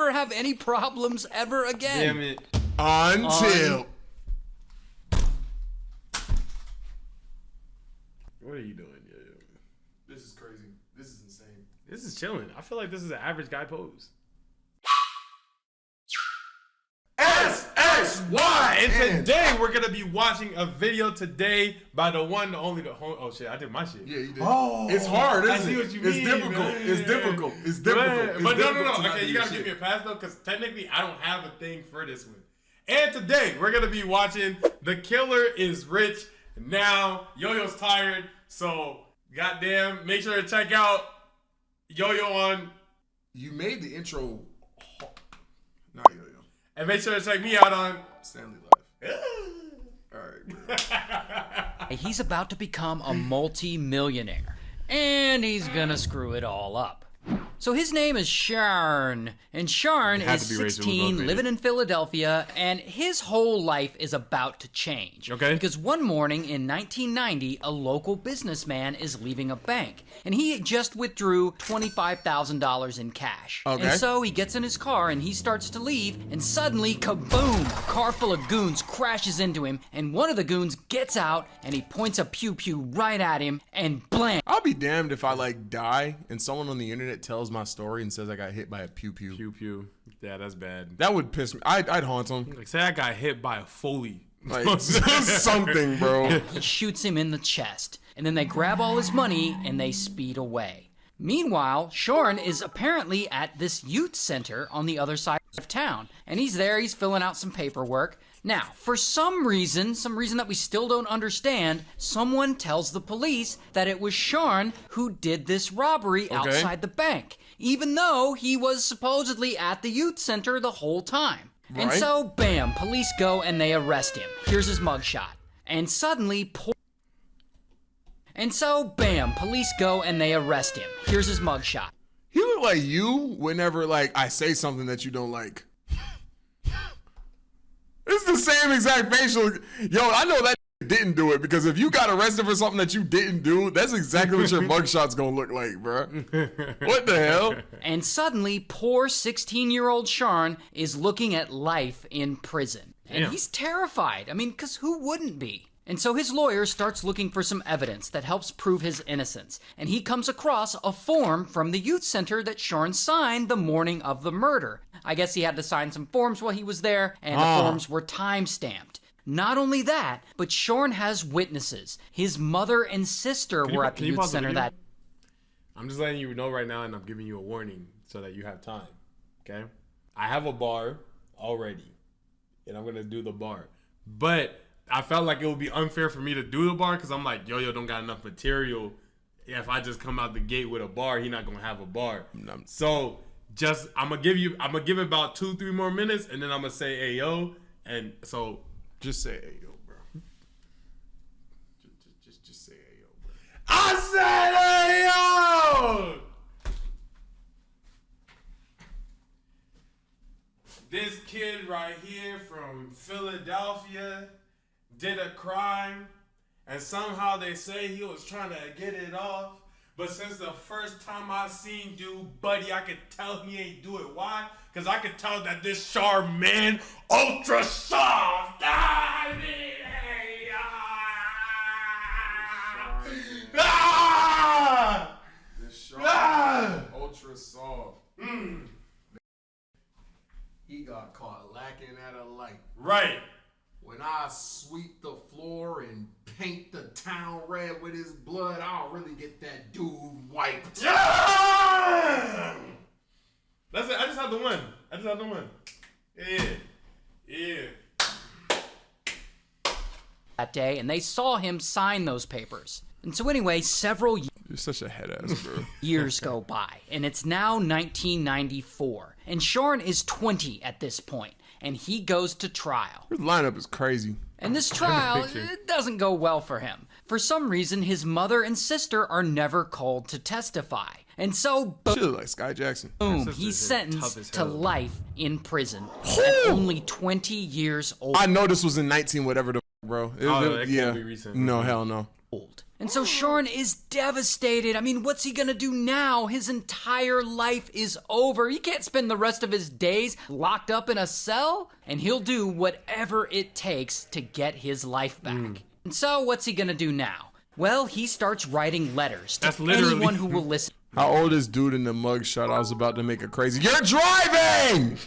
never have any problems ever again. Damn it. Until. What are you doing, yo? This is crazy. This is insane. This is chilling. I feel like this is an average guy pose. SSY. And today we're gonna be watching a video today by the one, the only, the home. Oh shit, I did my shit. Yeah, you did. Oh, it's hard, isn't it? I see what you it's mean, difficult. man. It's difficult. It's difficult. But no. to not Okay, do you your gotta shit. give me a pass though, because technically I don't have a thing for this one. And today we're gonna be watching The Killer is Rich. Now Yo-Yo's tired, so goddamn, make sure to check out Yo-Yo on. You made the intro. Not Yo-Yo. And make sure to check me out on Stanley Live. All right, bro. He's about to become a multi-millionaire, and he's gonna screw it all up. So his name is Sharn, and Sharn Had is to be racially 16, motivated. living in Philadelphia, and his whole life is about to change. Okay. Because one morning in 1990, a local businessman is leaving a bank, and he just withdrew $25,000 in cash. Okay. And so he gets in his car and he starts to leave, and suddenly, kaboom! A car full of goons crashes into him, and one of the goons gets out, and he points a pew-pew right at him, and blam! I'll be damned if I like die and someone on the internet tells my story and says I got hit by a pew pew. Pew pew. Yeah, that's bad. That would piss me. I'd haunt him. Like, say I got hit by a Foley. Like something, bro. He shoots him in the chest, and then they grab all his money and they speed away. Meanwhile, Sharn is apparently at this youth center on the other side of town, and he's there, he's filling out some paperwork. Now, for some reason that we still don't understand, someone tells the police that it was Sharn who did this robbery outside the bank, even though he was supposedly at the youth center the whole time. And Right. so, bam, police go and they arrest him. Here's his mugshot. And suddenly, police go and they arrest him. Here's his mugshot. He look like you whenever like I say something that you don't like. It's the same exact facial. Yo, I know that didn't do it because if you got arrested for something that you didn't do, that's exactly what your mugshot's gonna look like, bro. What the hell? And suddenly, poor 16-year-old Sharn is looking at life in prison. And Damn. he's terrified. I mean, because who wouldn't be? And so his lawyer starts looking for some evidence that helps prove his innocence. And he comes across a form from the youth center that Sharn signed the morning of the murder. I guess he had to sign some forms while he was there, and the forms were time-stamped. Not only that, but Sharn has witnesses. His mother and sister were at the youth pause the center video? that... I'm just letting you know right now, and I'm giving you a warning so that you have time. Okay? I have a bar already, and I'm gonna do the bar. But I felt like it would be unfair for me to do the bar because I'm like, Yo-Yo don't got enough material. If I just come out the gate with a bar, he not gonna have a bar. No. So just I'm gonna give it about 2-3 more minutes, and then I'm gonna say Ayo, and so Just say ayo, bro. Just say ayo, bro. I said Ayo! This kid right here from Philadelphia did a crime, and somehow they say he was trying to get it off. But since the first time I seen dude, buddy, I could tell he ain't do it. Why? Because I could tell that this sharp man, ultra soft. This sharp, ultra soft. He got caught lacking at a light. Right. When I sweep the floor and paint the town red with his blood, I'll really get that dude wiped. Yeah! That's it. I just have the one. Yeah. that day, and they saw him sign those papers. And so anyway, several You're such a head ass, bro. years go by, and it's now 1994, and Sharn is 20 at this point, and he goes to trial. His lineup is crazy. And this trial, picture. it doesn't go well for him. For some reason, his mother and sister are never called to testify. And so, Shit look like Sky Jackson. boom, sister's he's tough sentenced as to hell. life in prison at only 20 years old. I know this was in 19 whatever the f, bro. Oh, that can't be recent. No, hell no. And so Sean is devastated. I mean, what's he gonna do now? His entire life is over. He can't spend the rest of his days locked up in a cell. And he'll do whatever it takes to get his life back. And so what's he gonna do now? Well, he starts writing letters to anyone who will listen. How old is dude in the mugshot? I was about to make it crazy. You're driving!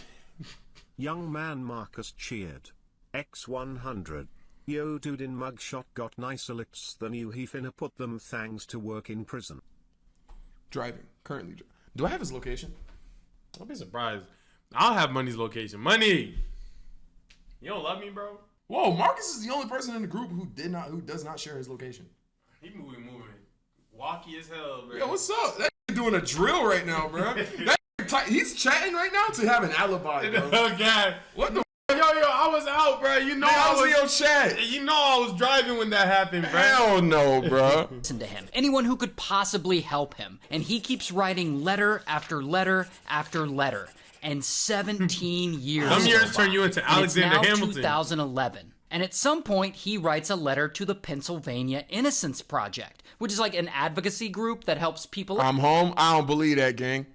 Young man Marcus cheered. X100. Yo dude in mugshot got nicer lips than you. He finna put them thangs to work in prison. Driving. Currently. Do I have his location? I'll be surprised. I'll have Money's location. Money! You don't love me, bro? Whoa, Marcus is the only person in the group who does not share his location. He moving. Walky as hell, bro. Yo, what's up? That doing a drill right now, bro. He's chatting right now to have an alibi, bro. Oh, God. What the Yo, I was out, bro. You know I was in your chat. You know I was driving when that happened, bro. Hell no, bro. Listen to him. Anyone who could possibly help him. And he keeps writing letter after letter after letter. And 17 years. Some years turn you into Alexander it's now Hamilton. 2011. And at some point, he writes a letter to the Pennsylvania Innocence Project, which is like an advocacy group that helps people I'm home. I don't believe that, gang.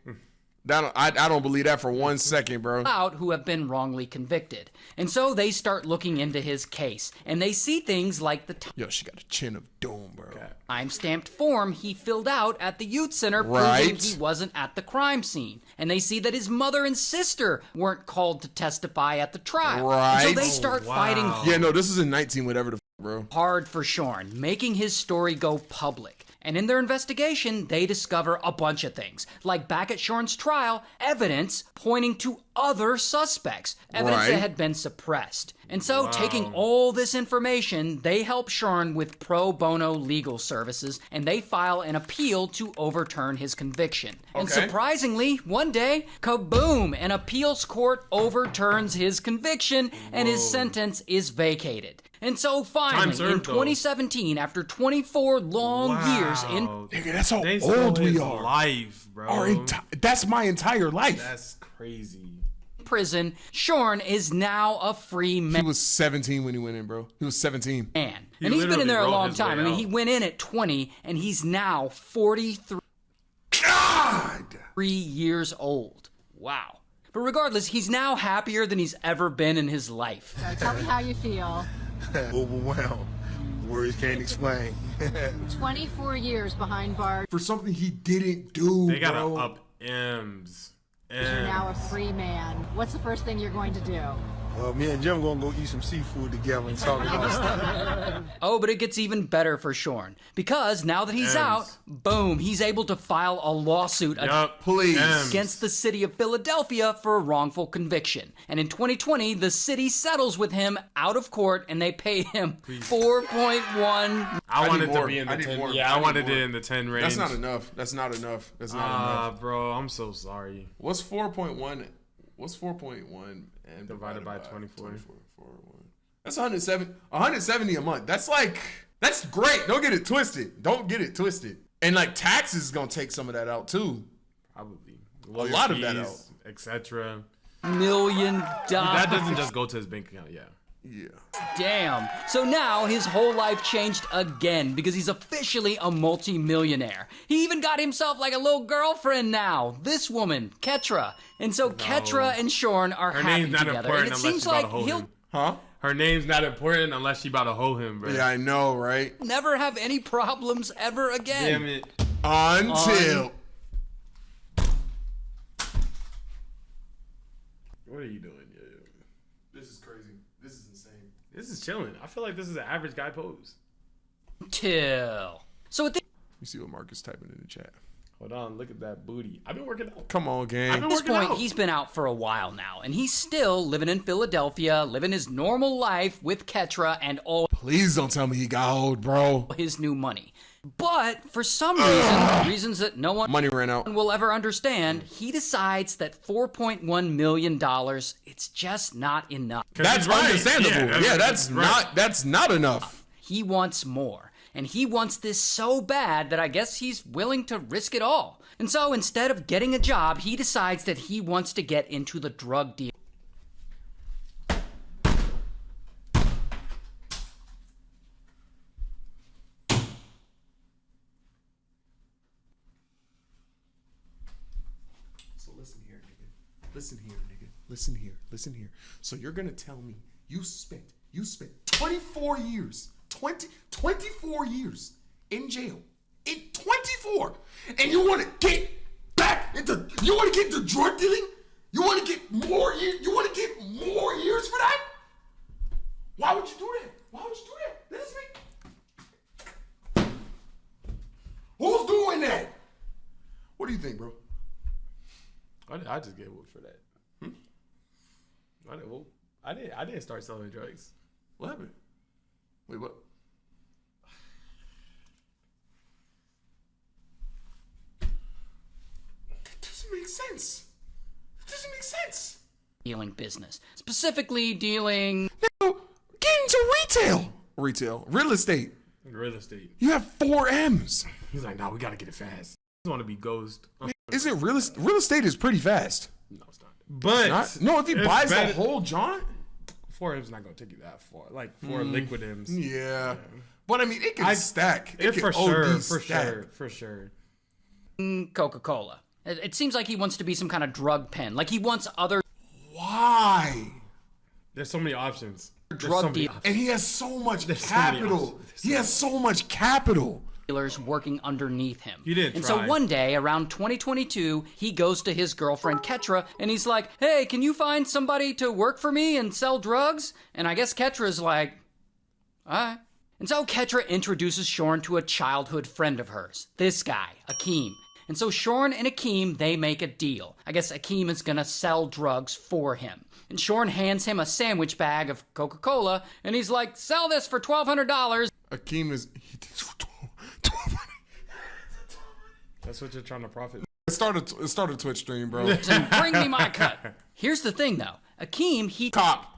I don't believe that for 1 second, bro. out who have been wrongly convicted. And so they start looking into his case, and they see things like the Yo, she got a chin of doom, bro. time-stamped form he filled out at the youth center Right. proving he wasn't at the crime scene. And they see that his mother and sister weren't called to testify at the trial. Right. And so they start fighting Yeah, no, this is in 19 whatever the bro. hard for Sean, making his story go public. And in their investigation, they discover a bunch of things. Like back at Sean's trial, evidence pointing to other suspects. Evidence that Right. had been suppressed. And so, taking all this information, they help Sean with pro bono legal services, and they file an appeal to overturn his conviction. And Okay. surprisingly, one day, kaboom, an appeals court overturns his conviction, and his sentence is vacated. And so finally, served, in though. 2017, after 24 long years in Nigga, that's how They old stole we his are. life, bro. That's my entire life. That's crazy. prison, Sean is now a free He man. was 17 when he went in, bro. He was 17. And he's been in literally there a wrote long his time. way I mean, out. he went in at 20, and he's now 43 God! years old. Wow. But regardless, he's now happier than he's ever been in his life. Tell me how you feel. Overwhelmed. Words can't explain. 24 years behind bars. For something he didn't do, They gotta bro. up M's. You're now a free man. What's the first thing you're going to do? Well, me and Jim gonna go eat some seafood together and talk about stuff. Oh, but it gets even better for Sean. Because now that he's M's. out, boom, he's able to file a lawsuit Yup. Please. M's. against the city of Philadelphia for a wrongful conviction. And in 2020, the city settles with him out of court, and they pay him 4.1. I wanted more. to be in the I need 10. more. Yeah, I I need wanted more. it in the 10 range. That's not enough. That's not enough. That's not enough. Bro, I'm so sorry. What's 4.1? What's 4.1 and Divided by 24. 4.1. That's 170 a month. That's great. Don't get it twisted. Don't get it twisted. And like taxes is gonna take some of that out too. Probably. A lot of that out. Etc. $1 million. That doesn't just go to his bank account, yeah. Yeah. Damn. So now his whole life changed again because he's officially a multi-millionaire. He even got himself like a little girlfriend now. This woman, Ketra. And so Ketra and Sean are Her happy name's not together. important And it unless seems she's about like to hold he'll him. Huh? Her name's not important unless she about to hoe him, bro. Yeah, I know, right? never have any problems ever again. Damn it. Until What are you doing, yo? this is crazy. This is insane. This is chilling. I feel like this is an average guy pose. Till. So at this You see what Marcus typing in the chat. Hold on, look at that booty. I've been working out. Come on, gang. I've been this working point, out. he's been out for a while now, and he's still living in Philadelphia, living his normal life with Ketra and all Please don't tell me he got old, bro. his new money. But for some reasons that no one Money ran out. will ever understand, he decides that $4.1 million, it's just not enough. That's he's right. understandable. Yeah, Yeah, that's right. that's not enough. He wants more. And he wants this so bad that I guess he's willing to risk it all. And so instead of getting a job, he decides that he wants to get into the drug deal. listen here. So you're gonna tell me you spent 24 years in jail. In 24, and you want to get back into drug dealing? You want to get more years? You want to get more years for that? Why would you do that? That doesn't make. Who's doing that? What do you think, bro? I just get whooped for that. I didn't start selling drugs. What happened? Wait, what? That doesn't make sense. Dealing business. Specifically dealing... Nigga, get into retail. Real estate. You have 4 M's. He's like, no, we gotta get it fast. I want to be ghost. Isn't real estate is pretty fast. No, it's not. But No, if he buys the whole joint, 4 M's not gonna take you that far. Like 4 liquid M's. Yeah. But I mean, it can stack. It can for stack. sure. Coca-Cola. It seems like he wants to be some kind of drug pen. Like he wants other Why? There's so many options. drug dealers And he has so much There's so many capital. options. He has so much capital. working underneath him. You didn't And try. so one day, around 2022, he goes to his girlfriend Ketra, and he's like, hey, can you find somebody to work for me and sell drugs? And I guess Ketra's like, all right. And so Ketra introduces Shorn to a childhood friend of hers, this guy, Akeem. And so Shorn and Akeem, they make a deal. I guess Akeem is gonna sell drugs for him. And Shorn hands him a sandwich bag of Coca-Cola, and he's like, sell this for $1,200. Akeem is. That's what you're trying to profit. It started a Twitch stream, bro. And bring me my cut. Here's the thing, though. Akeem, he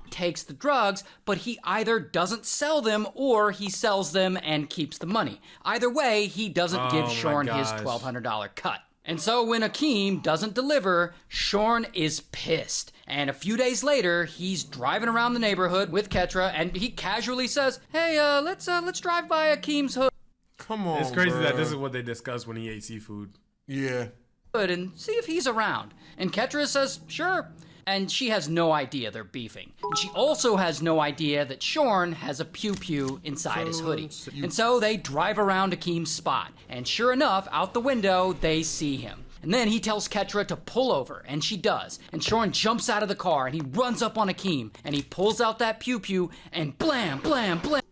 takes the drugs, but he either doesn't sell them or he sells them and keeps the money. Either way, he doesn't give Shorn his $1,200 cut. And so when Akeem doesn't deliver, Shorn is pissed. And a few days later, he's driving around the neighborhood with Ketra, and he casually says, hey, let's drive by Akeem's hood. Come on, It's crazy bro. that this is what they discussed when he ate seafood. Yeah. And see if he's around. And Ketra says, sure. And she has no idea they're beefing. And she also has no idea that Shorn has a pew-pew inside his hoodie. And so they drive around Akeem's spot. And sure enough, out the window, they see him. And then he tells Ketra to pull over, and she does. And Shorn jumps out of the car, and he runs up on Akeem, and he pulls out that pew-pew, and blam, blam, blam.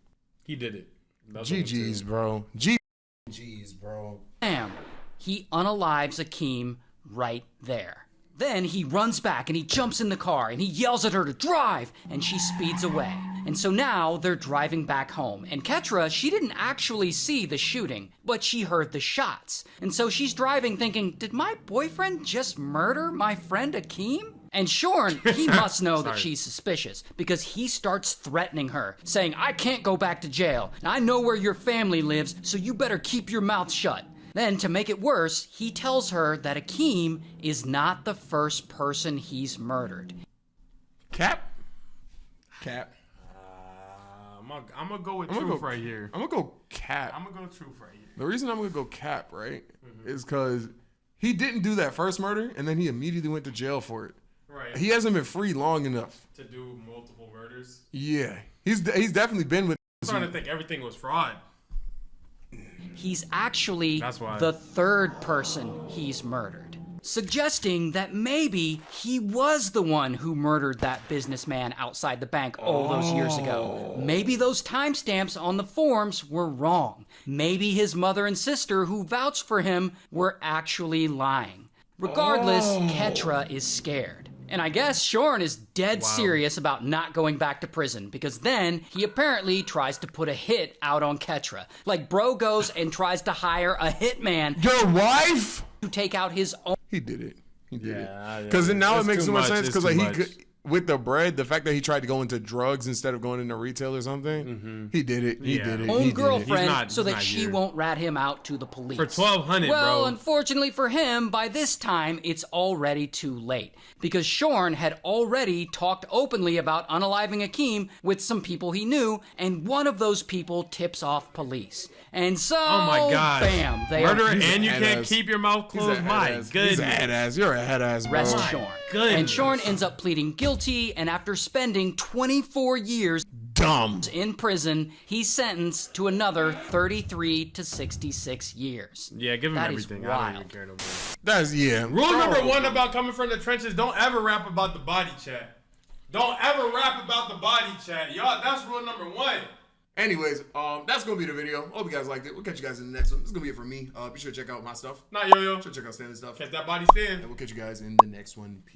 He did it. GG's, bro. GG's, bro. Bam. He unalives Akeem right there. Then he runs back and he jumps in the car and he yells at her to drive, and she speeds away. And so now they're driving back home. And Ketra, she didn't actually see the shooting, but she heard the shots. And so she's driving thinking, did my boyfriend just murder my friend Akeem? And Shorn, he must know that she's suspicious because he starts threatening her, saying, I can't go back to jail. And I know where your family lives, so you better keep your mouth shut. Then, to make it worse, he tells her that Akeem is not the first person he's murdered. Cap. I'm gonna go with truth right here. I'm gonna go cap. I'm gonna go truth right here. The reason I'm gonna go cap, right, is because he didn't do that first murder, and then he immediately went to jail for it. Right. He hasn't been free long enough To do multiple murders. Yeah, he's definitely been with. I'm starting to think everything was fraud. He's actually That's why. the third person he's murdered, suggesting that maybe he was the one who murdered that businessman outside the bank all those years ago. Maybe those timestamps on the forms were wrong. Maybe his mother and sister who vouched for him were actually lying. Regardless, Ketra is scared. And I guess Shorn is dead serious about not going back to prison, because then he apparently tries to put a hit out on Ketra. Like, bro goes and tries to hire a hitman Your wife? to take out his own. He did it. He did Yeah, it. Because now it It's makes too so much much. sense. It's Because too like much. with the bread, the fact that he tried to go into drugs instead of going into retail or something, he did it. He did it. Own He did it. girlfriend so he's that not she here. won't rat him out to the police. For $1,200, well, bro. unfortunately for him, by this time, it's already too late. Because Shorn had already talked openly about unaliving Akeem with some people he knew, and one of those people tips off police. And so, Oh my God! bam, they Murderer, are and you can't head-ass. keep your mouth He's a closed. My head-ass. goodness. He's a head ass. You're a head ass, bro. arrest My Shorn. goodness. And Shorn ends up pleading guilty, and after spending 24 years Dumb. in prison, he's sentenced to another 33 to 66 years. Yeah, give him That is everything. I don't even wild. care no more. That's Rule number one about coming from the trenches: don't ever rap about the body chat. Don't ever rap about the body chat, y'all. That's rule number one. Anyways, that's gonna be the video. Hope you guys liked it. We'll catch you guys in the next one. This is gonna be it for me. Be sure to check out my stuff. Not yo-yo. Check out Standard stuff. Catch that body stand. And we'll catch you guys in the next one. Peace.